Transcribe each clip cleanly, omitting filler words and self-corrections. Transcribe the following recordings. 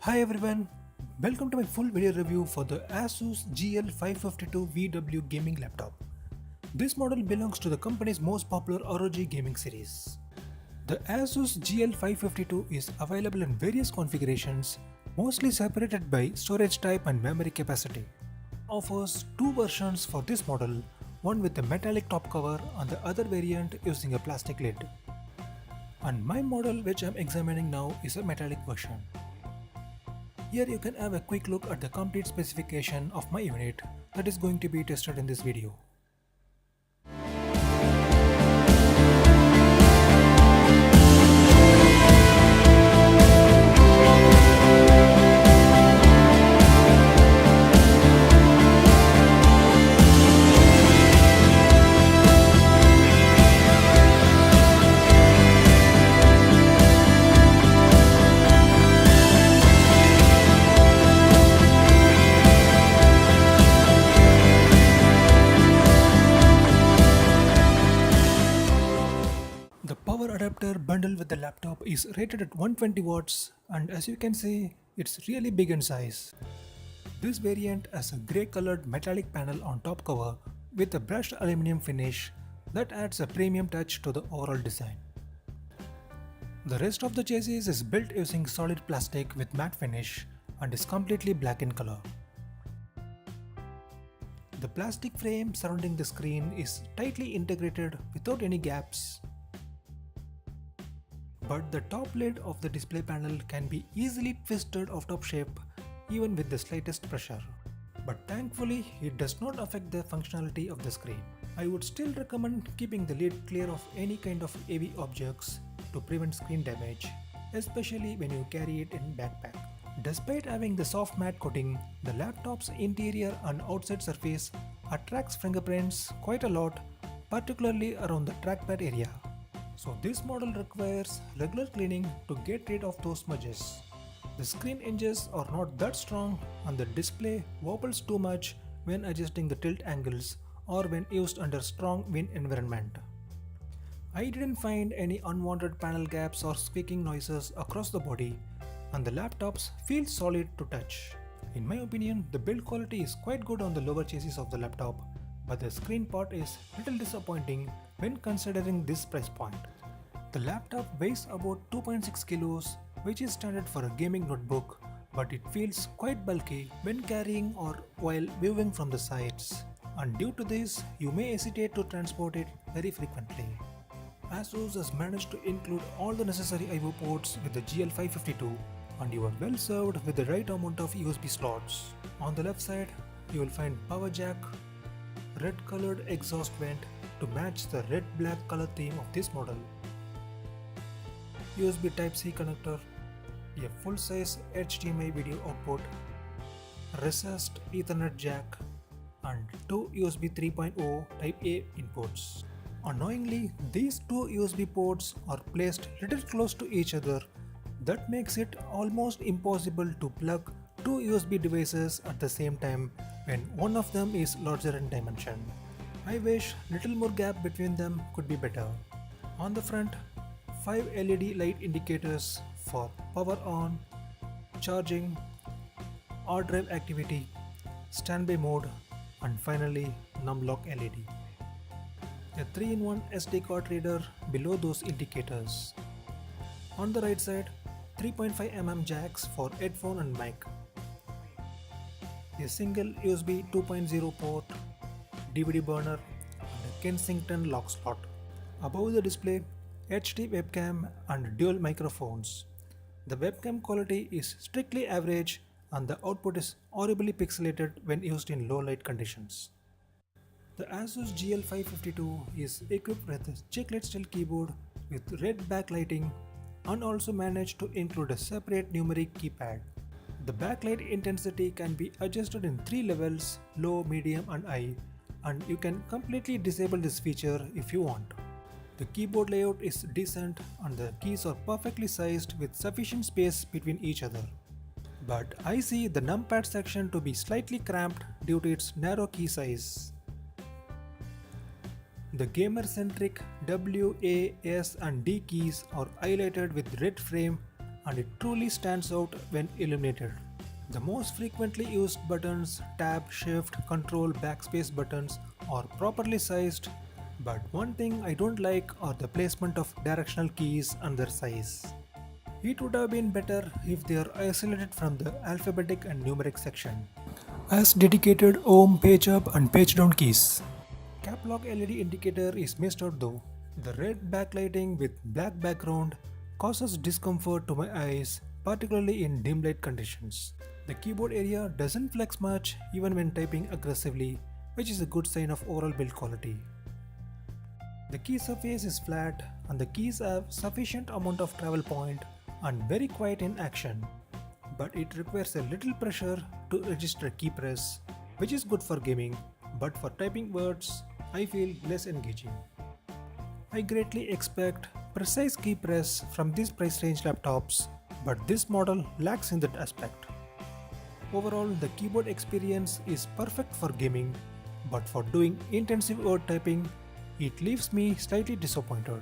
Hi everyone, welcome to my full video review for the Asus GL552VW gaming laptop. This model belongs to the company's most popular ROG gaming series. The Asus GL552 is available in various configurations, mostly separated by storage type and memory capacity. Offers two versions for this model, one with a metallic top cover and the other variant using a plastic lid. And my model which I am examining now is a metallic version. Here you can have a quick look at the complete specification of my unit that is going to be tested in this video. The power adapter bundled with the laptop is rated at 120 watts and as you can see, it's really big in size. This variant has a grey colored metallic panel on top cover with a brushed aluminum finish that adds a premium touch to the overall design. The rest of the chassis is built using solid plastic with matte finish and is completely black in color. The plastic frame surrounding the screen is tightly integrated without any gaps. But the top lid of the display panel can be easily twisted out of shape even with the slightest pressure. But thankfully it does not affect the functionality of the screen. I would still recommend keeping the lid clear of any kind of heavy objects to prevent screen damage, especially when you carry it in backpack. Despite having the soft matte coating, the laptop's interior and outside surface attracts fingerprints quite a lot, particularly around the trackpad area. So this model requires regular cleaning to get rid of those smudges. The screen edges are not that strong and the display wobbles too much when adjusting the tilt angles or when used under strong wind environment. I didn't find any unwanted panel gaps or squeaking noises across the body and the laptops feel solid to touch. In my opinion, the build quality is quite good on the lower chassis of the laptop, but the screen part is little disappointing when considering this price point. The laptop weighs about 2.6 kilos, which is standard for a gaming notebook, but it feels quite bulky when carrying or while viewing from the sides, and due to this, you may hesitate to transport it very frequently. Asus has managed to include all the necessary I/O ports with the GL552, and you are well served with the right amount of USB slots. On the left side, you will find power jack, red colored exhaust vent to match the red-black color theme of this model, USB Type-C connector, a full-size HDMI video output, recessed Ethernet jack, and two USB 3.0 Type-A inputs. Annoyingly, these two USB ports are placed little close to each other. That makes it almost impossible to plug two USB devices at the same time when one of them is larger in dimension. I wish little more gap between them could be better. On the front, 5 LED light indicators for power on, charging, hard drive activity, standby mode, and finally numlock LED. A 3-in-1 SD card reader below those indicators. On the right side, 3.5mm jacks for headphone and mic. A single USB 2.0 port, DVD burner, and a Kensington lock slot. Above the display, HD webcam and dual microphones. The webcam quality is strictly average and the output is horribly pixelated when used in low light conditions. The Asus GL552 is equipped with a chiclet style keyboard with red backlighting and also managed to include a separate numeric keypad. The backlight intensity can be adjusted in 3 levels, low, medium and high, and you can completely disable this feature if you want. The keyboard layout is decent and the keys are perfectly sized with sufficient space between each other. But I see the numpad section to be slightly cramped due to its narrow key size. The gamer-centric W, A, S and D keys are highlighted with red frame and it truly stands out when illuminated. The most frequently used buttons, tab, shift, control, backspace buttons are properly sized, but one thing I don't like are the placement of directional keys and their size. It would have been better if they are isolated from the alphabetic and numeric section, as dedicated home, page up and page down keys. Cap lock LED indicator is missed out though. The red backlighting with black background causes discomfort to my eyes, particularly in dim light conditions. The keyboard area doesn't flex much even when typing aggressively, which is a good sign of overall build quality. The key surface is flat and the keys have sufficient amount of travel point and very quiet in action, but it requires a little pressure to register key press, which is good for gaming, but for typing words, I feel less engaging. I greatly expect precise key press from these price range laptops, but this model lacks in that aspect. Overall, the keyboard experience is perfect for gaming, but for doing intensive word typing, it leaves me slightly disappointed.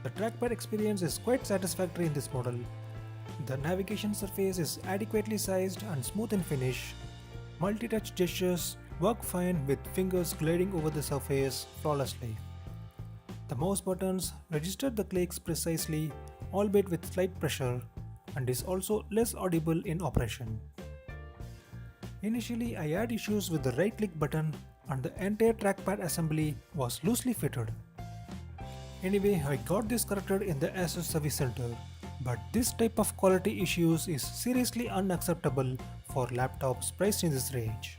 The trackpad experience is quite satisfactory in this model. The navigation surface is adequately sized and smooth in finish. Multi-touch gestures work fine with fingers gliding over the surface flawlessly. The mouse buttons register the clicks precisely, albeit with slight pressure, and is also less audible in operation. Initially, I had issues with the right click button and the entire trackpad assembly was loosely fitted. Anyway, I got this corrected in the Asus service center, but this type of quality issues is seriously unacceptable for laptops priced in this range.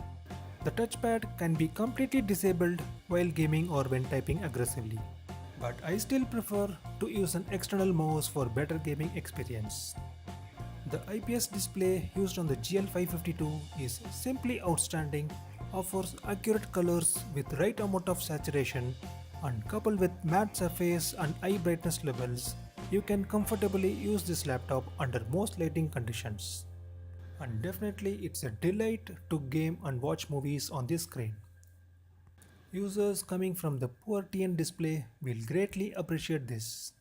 The touchpad can be completely disabled while gaming or when typing aggressively, but I still prefer to use an external mouse for better gaming experience. The IPS display used on the GL552 is simply outstanding, offers accurate colors with right amount of saturation, and coupled with matte surface and eye brightness levels, you can comfortably use this laptop under most lighting conditions. And definitely it's a delight to game and watch movies on this screen. Users coming from the poor TN display will greatly appreciate this.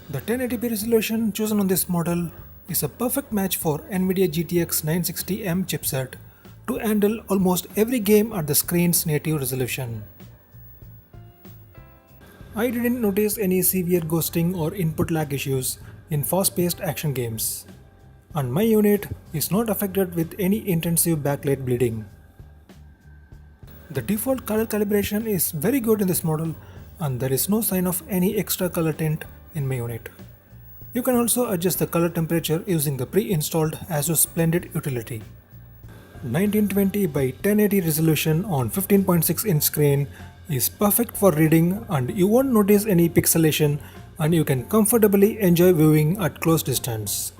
The 1080p resolution chosen on this model is a perfect match for Nvidia GTX 960M chipset to handle almost every game at the screen's native resolution. I didn't notice any severe ghosting or input lag issues in fast-paced action games, and my unit is not affected with any intensive backlight bleeding. The default color calibration is very good in this model, and there is no sign of any extra color tint in my unit. You can also adjust the color temperature using the pre-installed Asus Splendid utility. 1920 by 1080 resolution on 15.6 inch screen is perfect for reading, and you won't notice any pixelation, and you can comfortably enjoy viewing at close distance.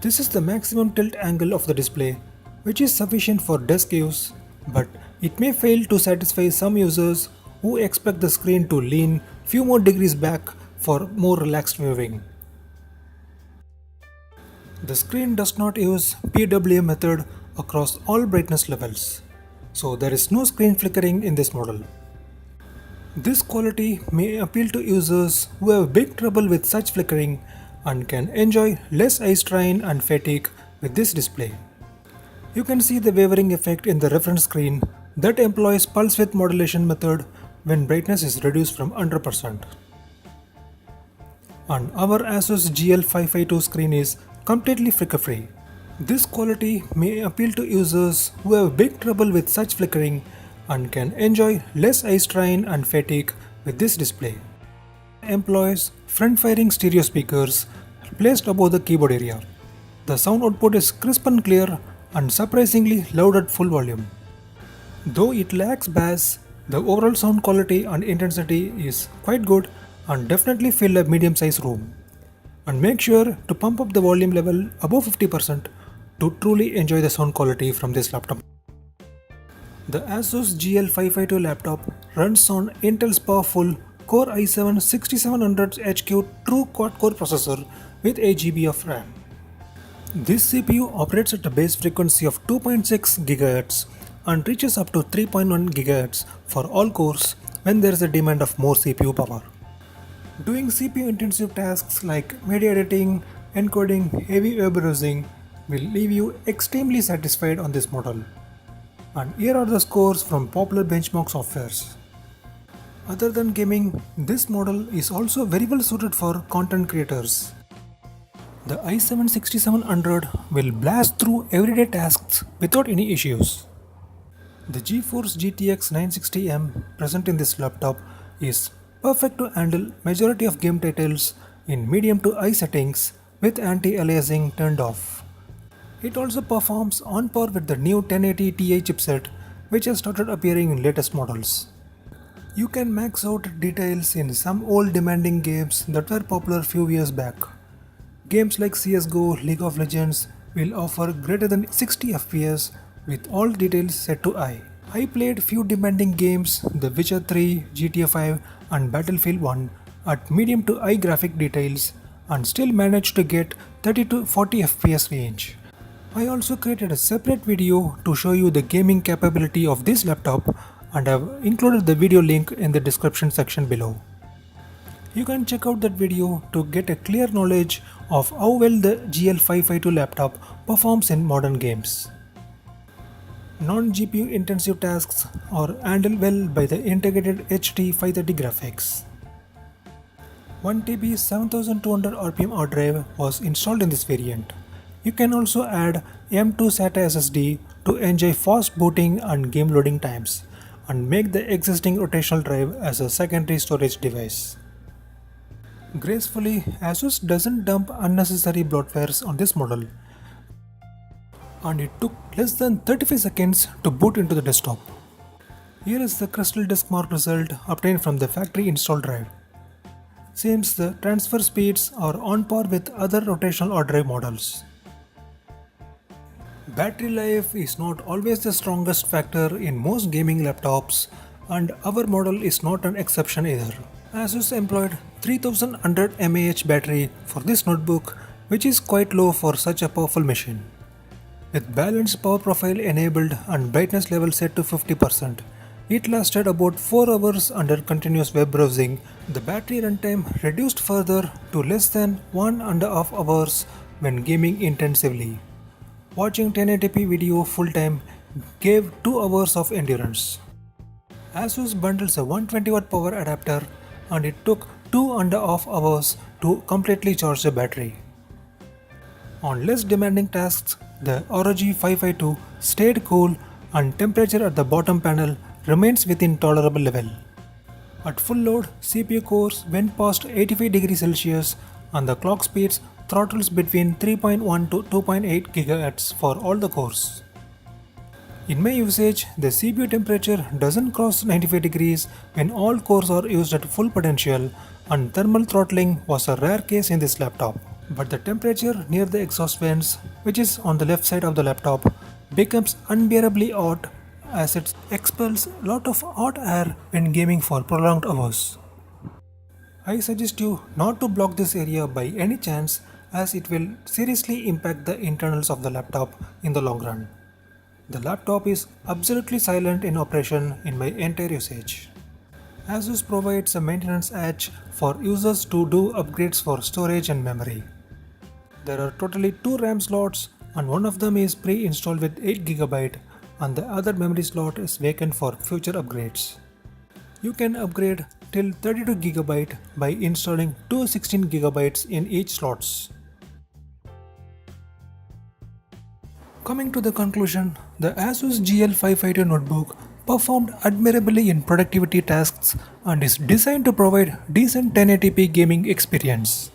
This is the maximum tilt angle of the display, which is sufficient for desk use, but it may fail to satisfy some users who expect the screen to lean few more degrees back for more relaxed viewing. The screen does not use PWM method across all brightness levels, so there is no screen flickering in this model. This quality may appeal to users who have big trouble with such flickering and can enjoy less eye strain and fatigue with this display. You can see the wavering effect in the reference screen that employs pulse width modulation method when brightness is reduced from 100%. And our Asus GL552 screen is completely flicker free. This quality may appeal to users who have big trouble with such flickering and can enjoy less eye strain and fatigue with this display. It employs front-firing stereo speakers placed above the keyboard area. The sound output is crisp and clear and surprisingly loud at full volume. Though it lacks bass, the overall sound quality and intensity is quite good and definitely fill a medium-sized room. And make sure to pump up the volume level above 50% to truly enjoy the sound quality from this laptop. The Asus GL552 laptop runs on Intel's powerful Core i7-6700HQ true quad-core processor with 8GB of RAM. This CPU operates at a base frequency of 2.6 GHz and reaches up to 3.1 GHz for all cores when there is a demand of more CPU power. Doing CPU-intensive tasks like media editing, encoding, heavy web browsing will leave you extremely satisfied on this model. And here are the scores from popular benchmark softwares. Other than gaming, this model is also very well suited for content creators. The i7-6700 will blast through everyday tasks without any issues. The Geforce GTX 960M present in this laptop is perfect to handle majority of game titles in medium to high settings with anti-aliasing turned off. It also performs on par with the new 1080 Ti chipset which has started appearing in latest models. You can max out details in some old demanding games that were popular few years back. Games like CSGO, League of Legends will offer greater than 60 FPS with all details set to high. I played few demanding games, The Witcher 3, GTA 5 and Battlefield 1 at medium to high graphic details and still managed to get 30 to 40 FPS range. I also created a separate video to show you the gaming capability of this laptop and have included the video link in the description section below. You can check out that video to get a clear knowledge of how well the GL552 laptop performs in modern games. Non-GPU intensive tasks are handled well by the integrated HD 530 graphics. 1TB 7200 RPM hard drive was installed in this variant. You can also add M2 SATA SSD to enjoy fast booting and game loading times and make the existing rotational drive as a secondary storage device. Gracefully, Asus doesn't dump unnecessary bloatwares on this model, and it took less than 35 seconds to boot into the desktop. Here is the crystal disk mark result obtained from the factory installed drive. Seems the transfer speeds are on par with other rotational hard drive models. Battery life is not always the strongest factor in most gaming laptops, and our model is not an exception either. Asus employed 3100 mAh battery for this notebook, which is quite low for such a powerful machine. With balanced power profile enabled and brightness level set to 50%, it lasted about 4 hours under continuous web browsing. The battery runtime reduced further to less than 1.5 hours when gaming intensively. Watching 1080p video full time gave 2 hours of endurance. Asus bundles a 120W power adapter and it took 2.5 hours to completely charge the battery. On less demanding tasks, the ROG 552 stayed cool and temperature at the bottom panel remains within tolerable level. At full load, CPU cores went past 85 degrees Celsius and the clock speeds throttles between 3.1 to 2.8 GHz for all the cores. In my usage, the CPU temperature doesn't cross 95 degrees when all cores are used at full potential, and thermal throttling was a rare case in this laptop. But the temperature near the exhaust vents, which is on the left side of the laptop, becomes unbearably hot as it expels a lot of hot air when gaming for prolonged hours. I suggest you not to block this area by any chance, as it will seriously impact the internals of the laptop in the long run. The laptop is absolutely silent in operation in my entire usage. Asus provides a maintenance hatch for users to do upgrades for storage and memory. There are totally 2 RAM slots and one of them is pre-installed with 8GB and the other memory slot is vacant for future upgrades. You can upgrade till 32GB by installing 2 16GB in each slots. Coming to the conclusion, the Asus GL552 notebook performed admirably in productivity tasks and is designed to provide decent 1080p gaming experience.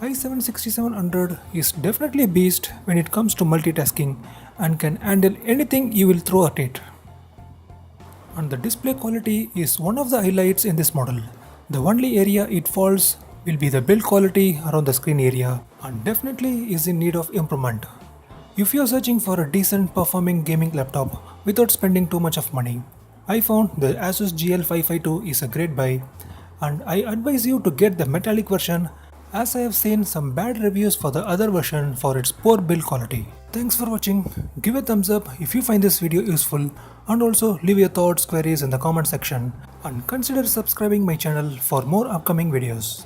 i7-6700 is definitely a beast when it comes to multitasking and can handle anything you will throw at it. And the display quality is one of the highlights in this model. The only area it falls will be the build quality around the screen area and definitely is in need of improvement. If you are searching for a decent performing gaming laptop without spending too much of money, I found the Asus GL552 is a great buy, and I advise you to get the metallic version as I have seen some bad reviews for the other version for its poor build quality. Thanks for watching, give a thumbs up if you find this video useful, and also leave your thoughts, queries in the comment section, and consider subscribing my channel for more upcoming videos.